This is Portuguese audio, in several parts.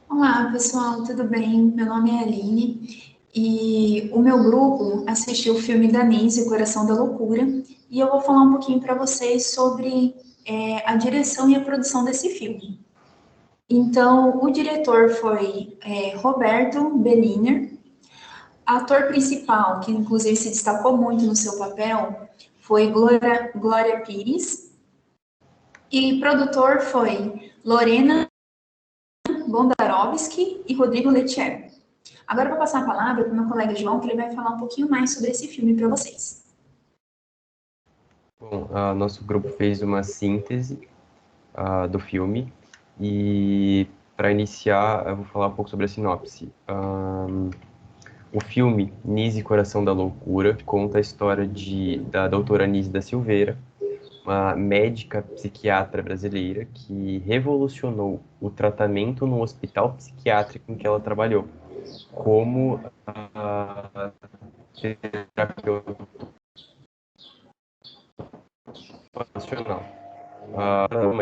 Olá, pessoal, tudo bem? Meu nome é Aline e o meu grupo assistiu o filme da Nise, Coração da Loucura, e eu vou falar um pouquinho para vocês sobre a direção e a produção desse filme. Então, o diretor foi Roberto Benigner, ator principal, que inclusive se destacou muito no seu papel, foi Glória Pires, e produtor foi Lorena Bondarovski e Rodrigo Letier. Agora eu vou passar a palavra para o meu colega João, que ele vai falar um pouquinho mais sobre esse filme para vocês. Bom, nosso grupo fez uma síntese do filme e, para iniciar, eu vou falar um pouco sobre a sinopse. O filme Nise Coração da Loucura conta a história da doutora Nise da Silveira, uma médica psiquiatra brasileira que revolucionou o tratamento no hospital psiquiátrico em que ela trabalhou, como terapeuta ocupacional.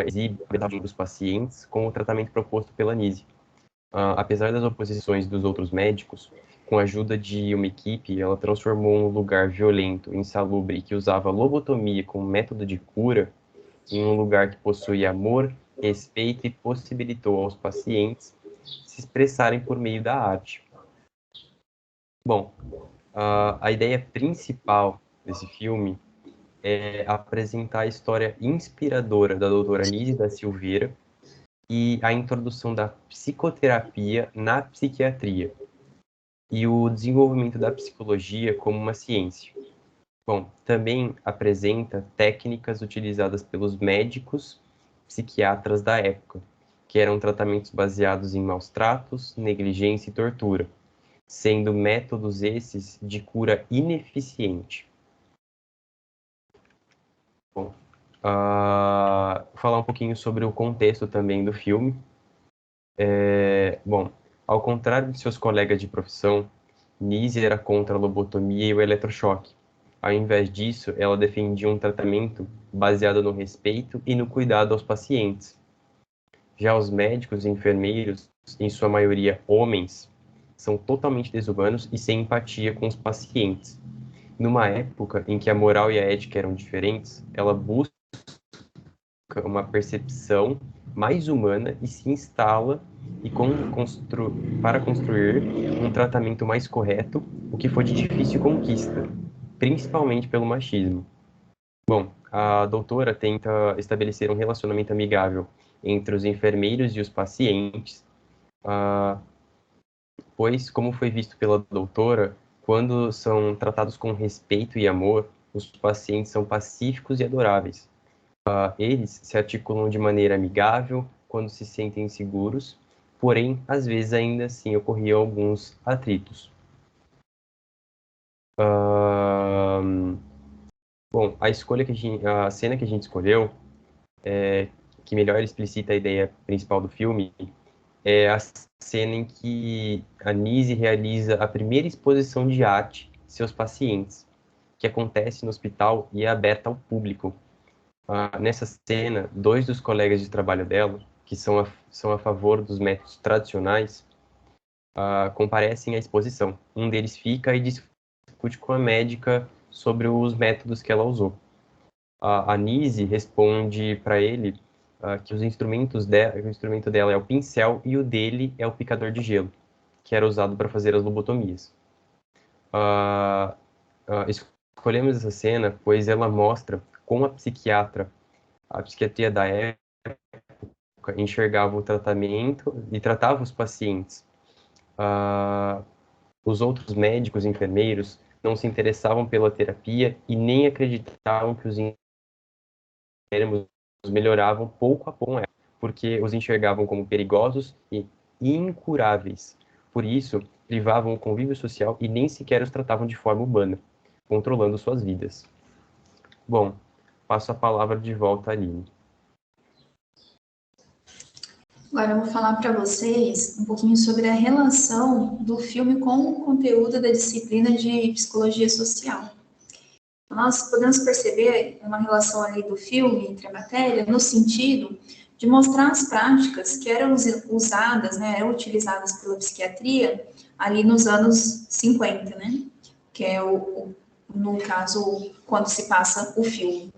Exibe a habilidade dos pacientes com o tratamento proposto pela Nise. Apesar das oposições dos outros médicos, com a ajuda de uma equipe, ela transformou um lugar violento, insalubre e que usava lobotomia como método de cura em um lugar que possui amor, respeito e possibilitou aos pacientes se expressarem por meio da arte. Bom, a ideia principal desse filme é apresentar a história inspiradora da doutora Nise da Silveira e a introdução da psicoterapia na psiquiatria e o desenvolvimento da psicologia como uma ciência. Bom, também apresenta técnicas utilizadas pelos médicos psiquiatras da época, que eram tratamentos baseados em maus tratos, negligência e tortura, sendo métodos esses de cura ineficiente. Bom, falar um pouquinho sobre o contexto também do filme. Bom, ao contrário de seus colegas de profissão, Nise era contra a lobotomia e o eletrochoque. Ao invés disso, ela defendia um tratamento baseado no respeito e no cuidado aos pacientes. Já os médicos e enfermeiros, em sua maioria homens, são totalmente desumanos e sem empatia com os pacientes. Numa época em que a moral e a ética eram diferentes, ela busca uma percepção mais humana e se instala para construir um tratamento mais correto, o que foi de difícil conquista, principalmente pelo machismo. Bom, a doutora tenta estabelecer um relacionamento amigável entre os enfermeiros e os pacientes, pois, como foi visto pela doutora, quando são tratados com respeito e amor, os pacientes são pacíficos e adoráveis. Eles se articulam de maneira amigável quando se sentem seguros, porém, às vezes ainda assim ocorriam alguns atritos. Bom, a cena que a gente escolheu, que melhor explicita a ideia principal do filme, é a cena em que a Nise realiza a primeira exposição de arte de seus pacientes, que acontece no hospital e é aberta ao público. Nessa cena, dois dos colegas de trabalho dela, que são a favor dos métodos tradicionais, comparecem à exposição. Um deles fica e discute com a médica sobre os métodos que ela usou. A Nise responde para ele que o instrumento dela é o pincel e o dele é o picador de gelo, que era usado para fazer as lobotomias. Escolhemos essa cena pois ela mostra como a psiquiatria da época enxergava o tratamento e tratava os pacientes. Os outros médicos e enfermeiros não se interessavam pela terapia e nem acreditavam que os enfermos melhoravam pouco a pouco, porque os enxergavam como perigosos e incuráveis. Por isso, privavam o convívio social e nem sequer os tratavam de forma humana, controlando suas vidas. Bom, passo a palavra de volta a Aline. Agora eu vou falar para vocês um pouquinho sobre a relação do filme com o conteúdo da disciplina de psicologia social. Nós podemos perceber uma relação ali do filme entre a matéria no sentido de mostrar as práticas que eram usadas, né, eram utilizadas pela psiquiatria ali nos anos 50, né, que é no caso, quando se passa o filme,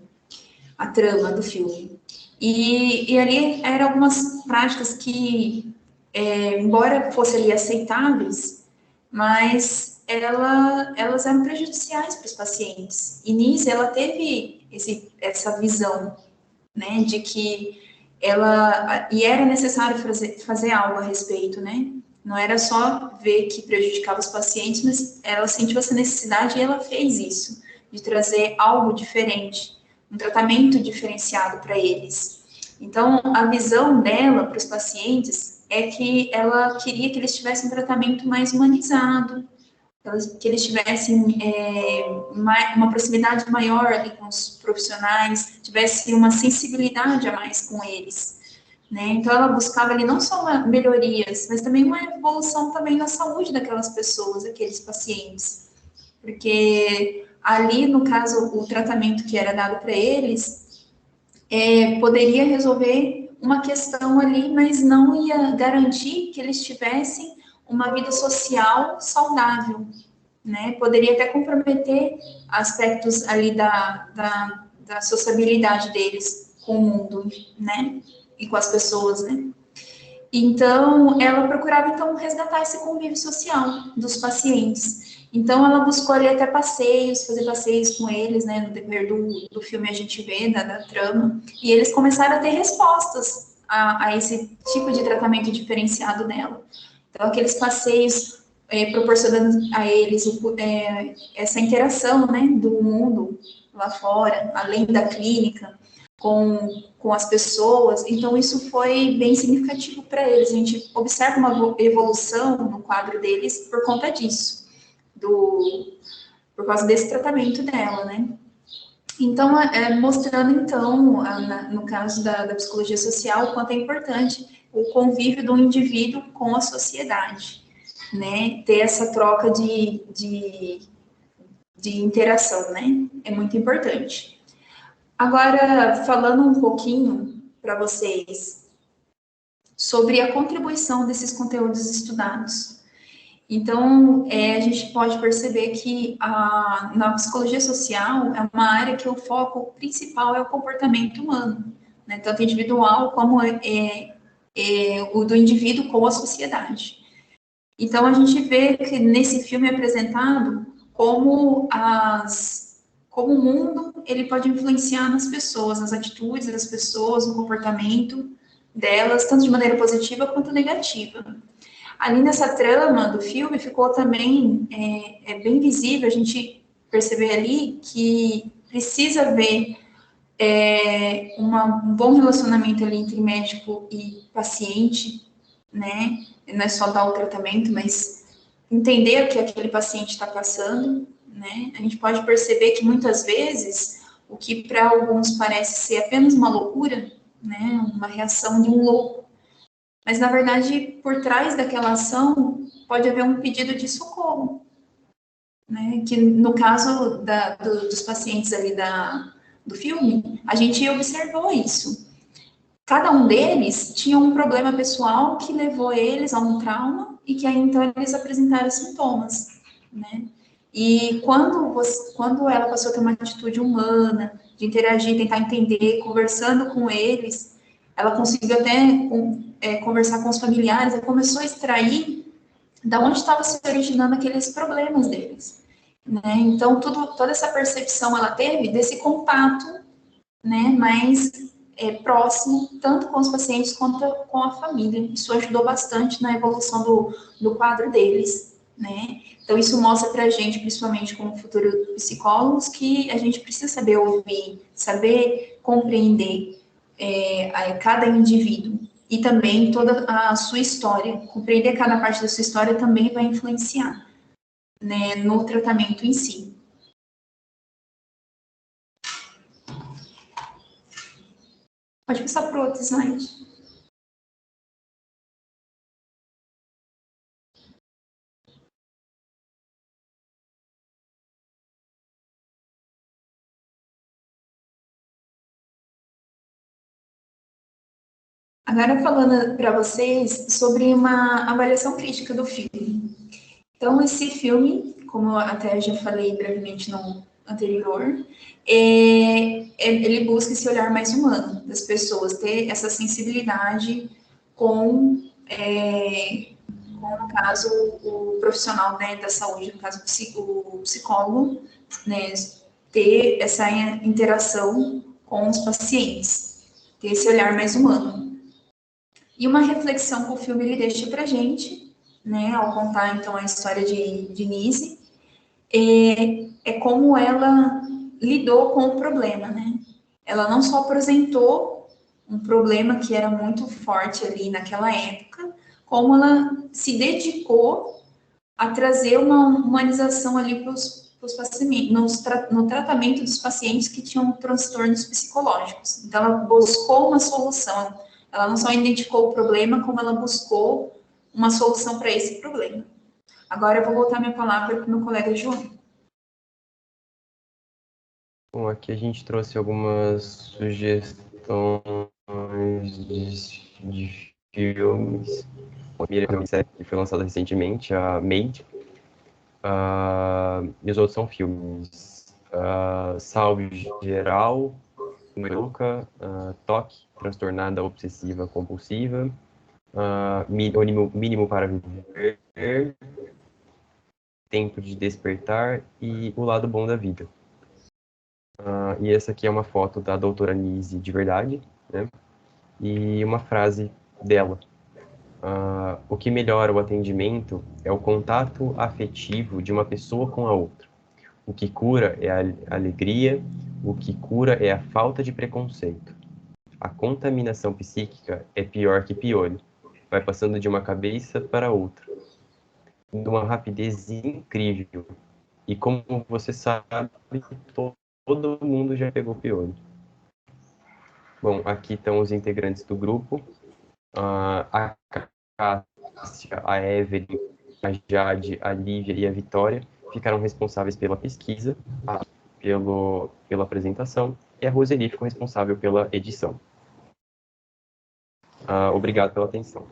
a trama do filme. E ali eram algumas práticas que, embora fossem ali aceitáveis, mas elas eram prejudiciais para os pacientes. E Nise, ela teve essa visão, né, de que e era necessário fazer algo a respeito, né? Não era só ver que prejudicava os pacientes, mas ela sentiu essa necessidade e ela fez isso, de trazer algo diferente, um tratamento diferenciado para eles. Então, a visão dela para os pacientes é que ela queria que eles tivessem um tratamento mais humanizado, que eles tivessem uma proximidade maior ali com os profissionais, tivessem uma sensibilidade a mais com eles, né? Então ela buscava ali não só melhorias, mas também uma evolução também na saúde daquelas pessoas, daqueles pacientes, porque ali no caso o tratamento que era dado para eles poderia resolver uma questão ali, mas não ia garantir que eles tivessem uma vida social saudável, né? Poderia até comprometer aspectos ali da sociabilidade deles com o mundo, né? E com as pessoas, né? Então, ela procurava, então, resgatar esse convívio social dos pacientes. Então, ela buscou ali até passeios, fazer passeios com eles, né? No decorrer do filme a gente vê, da trama. E eles começaram a ter respostas a esse tipo de tratamento diferenciado dela. Então, aqueles passeios proporcionando a eles essa interação, né, do mundo lá fora, além da clínica, com as pessoas. Então, isso foi bem significativo para eles. A gente observa uma evolução no quadro deles por conta disso, por causa desse tratamento dela, né? Então, mostrando, então, no caso da psicologia social, o quanto é importante o convívio do indivíduo com a sociedade, né? Ter essa troca de interação, né? É muito importante. Agora, falando um pouquinho para vocês sobre a contribuição desses conteúdos estudados. Então, a gente pode perceber que na psicologia social é uma área que o foco principal é o comportamento humano, né? Tanto individual como o do indivíduo com a sociedade. Então, a gente vê que nesse filme é apresentado como o mundo ele pode influenciar nas pessoas, nas atitudes das pessoas, no comportamento delas, tanto de maneira positiva quanto negativa. Ali nessa trama do filme ficou também bem visível a gente perceber ali que precisa haver um bom relacionamento ali entre médico e paciente, né? Não é só dar o tratamento, mas entender o que aquele paciente está passando, né? A gente pode perceber que muitas vezes o que para alguns parece ser apenas uma loucura, né? Uma reação de um louco, mas na verdade por trás daquela ação pode haver um pedido de socorro, né? Que no caso dos pacientes ali do filme, a gente observou isso. Cada um deles tinha um problema pessoal que levou eles a um trauma e que aí então eles apresentaram sintomas, né? E quando ela passou a ter uma atitude humana, de interagir, tentar entender, conversando com eles, ela conseguiu até conversar com os familiares, ela começou a extrair da onde estava se originando aqueles problemas deles, né? Então, toda essa percepção ela teve desse contato, né, mais próximo, tanto com os pacientes quanto com a família. Isso ajudou bastante na evolução do quadro deles, né? Então, isso mostra para a gente, principalmente como futuros psicólogos, que a gente precisa saber ouvir, saber compreender cada indivíduo e também toda a sua história. Compreender cada parte da sua história também vai influenciar, né, no tratamento em si. Pode passar para o outro slide. Agora falando para vocês sobre uma avaliação crítica do filme. Então, esse filme, como eu até já falei brevemente no anterior, ele busca esse olhar mais humano das pessoas, ter essa sensibilidade com, no caso, o profissional, né, da saúde, no caso, o psicólogo, né, ter essa interação com os pacientes, ter esse olhar mais humano. E uma reflexão que o filme ele deixa para gente, né, ao contar então a história de Nise, é como ela lidou com o problema, né? Ela não só apresentou um problema que era muito forte ali naquela época, como ela se dedicou a trazer uma humanização ali para os pacientes, no tratamento dos pacientes que tinham transtornos psicológicos. Então, ela buscou uma solução. Ela não só identificou o problema, como ela buscou uma solução para esse problema. Agora eu vou voltar minha palavra para o meu colega João. Bom, aqui a gente trouxe algumas sugestões de filmes. A primeira é uma série que foi lançada recentemente, a Made. E os outros são filmes. Salve Geral, Nunca, Toque, Transtornada Obsessiva Compulsiva, Mínimo para Viver, Tempo de Despertar e O Lado Bom da Vida. E essa aqui é uma foto da doutora Nise de verdade, né? E uma frase dela. O que melhora o atendimento é o contato afetivo de uma pessoa com a outra. O que cura é a alegria, o que cura é a falta de preconceito. A contaminação psíquica é pior que piolho. Vai passando de uma cabeça para outra, numa rapidez incrível. E como você sabe, todo mundo já pegou piolho. Bom, aqui estão os integrantes do grupo. A Cássia, a Evelyn, a Jade, a Lívia e a Vitória ficaram responsáveis pela pesquisa, pela apresentação, e a Roseli ficou responsável pela edição. Obrigado pela atenção.